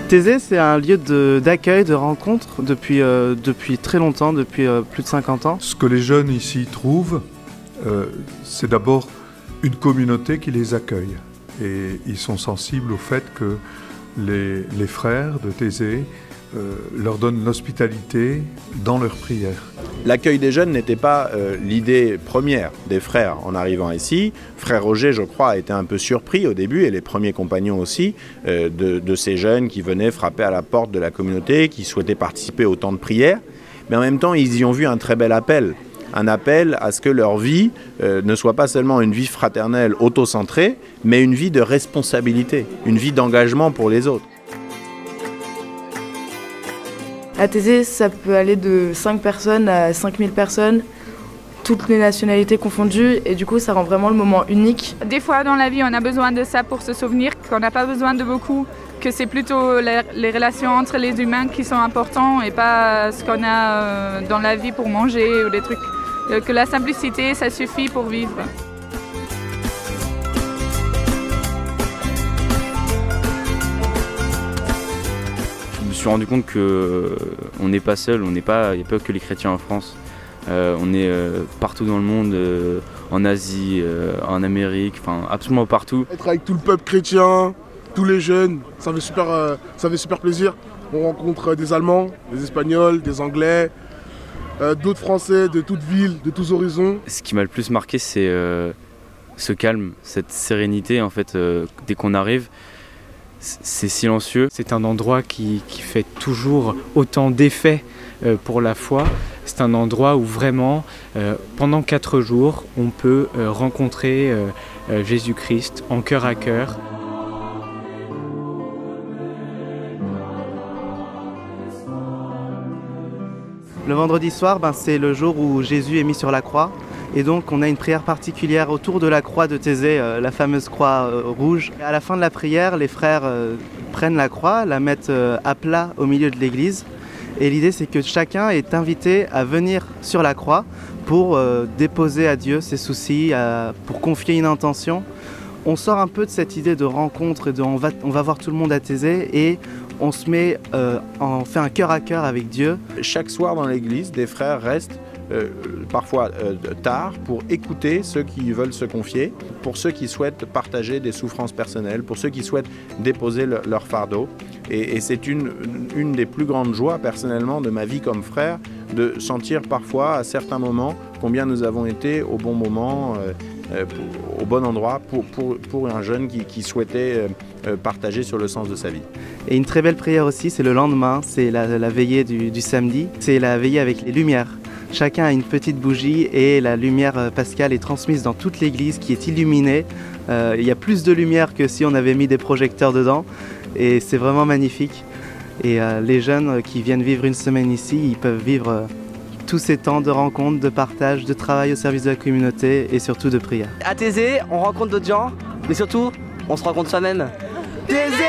Thésée, c'est un lieu d'accueil, de rencontre depuis très longtemps, depuis plus de 50 ans. Ce que les jeunes ici trouvent, c'est d'abord une communauté qui les accueille. Et ils sont sensibles au fait que les frères de Thésée leur donnent l'hospitalité dans leurs prières. L'accueil des jeunes n'était pas l'idée première des frères en arrivant ici. Frère Roger, je crois, a été un peu surpris au début, et les premiers compagnons aussi, de ces jeunes qui venaient frapper à la porte de la communauté, qui souhaitaient participer au temps de prière. Mais en même temps, ils y ont vu un très bel appel. Un appel à ce que leur vie ne soit pas seulement une vie fraternelle auto-centrée, mais une vie de responsabilité, une vie d'engagement pour les autres. À Thésée, ça peut aller de 5 personnes à 5000 personnes, toutes les nationalités confondues, et du coup ça rend vraiment le moment unique. Des fois dans la vie on a besoin de ça pour se souvenir qu'on n'a pas besoin de beaucoup, que c'est plutôt les relations entre les humains qui sont importantes et pas ce qu'on a dans la vie pour manger ou des trucs. Que la simplicité ça suffit pour vivre. Je me suis rendu compte qu'on n'est pas seul, il n'y a pas que les chrétiens en France. On est partout dans le monde, en Asie, en Amérique, enfin absolument partout. Être avec tout le peuple chrétien, tous les jeunes, ça fait super plaisir. On rencontre des Allemands, des Espagnols, des Anglais, d'autres Français de toutes villes, de tous horizons. Ce qui m'a le plus marqué, c'est ce calme, cette sérénité en fait, dès qu'on arrive. C'est silencieux. C'est un endroit qui fait toujours autant d'effet pour la foi. C'est un endroit où vraiment, pendant 4 jours, on peut rencontrer Jésus-Christ en cœur à cœur. Le vendredi soir, c'est le jour où Jésus est mis sur la croix. Et donc on a une prière particulière autour de la croix de Thésée, la fameuse croix rouge. Et à la fin de la prière, les frères prennent la croix, la mettent à plat au milieu de l'église. Et l'idée c'est que chacun est invité à venir sur la croix pour déposer à Dieu ses soucis, pour confier une intention. On sort un peu de cette idée de rencontre, on va voir tout le monde à Thésée et on se met, on fait un cœur à cœur avec Dieu. Chaque soir dans l'église, des frères restent parfois tard pour écouter ceux qui veulent se confier, pour ceux qui souhaitent partager des souffrances personnelles, pour ceux qui souhaitent déposer leur fardeau. Et c'est une des plus grandes joies personnellement de ma vie comme frère, de sentir parfois à certains moments combien nous avons été au bon moment, au bon endroit pour un jeune qui souhaitait partager sur le sens de sa vie. Et une très belle prière aussi, c'est le lendemain, c'est la veillée du samedi, c'est la veillée avec les lumières. Chacun a une petite bougie et la lumière pascale est transmise dans toute l'église qui est illuminée. Il y a plus de lumière que si on avait mis des projecteurs dedans et c'est vraiment magnifique. Et les jeunes qui viennent vivre une semaine ici, ils peuvent vivre tous ces temps de rencontres, de partage, de travail au service de la communauté et surtout de prière. À Thésée, on rencontre d'autres gens, mais surtout, on se rencontre soi-même. Thésée,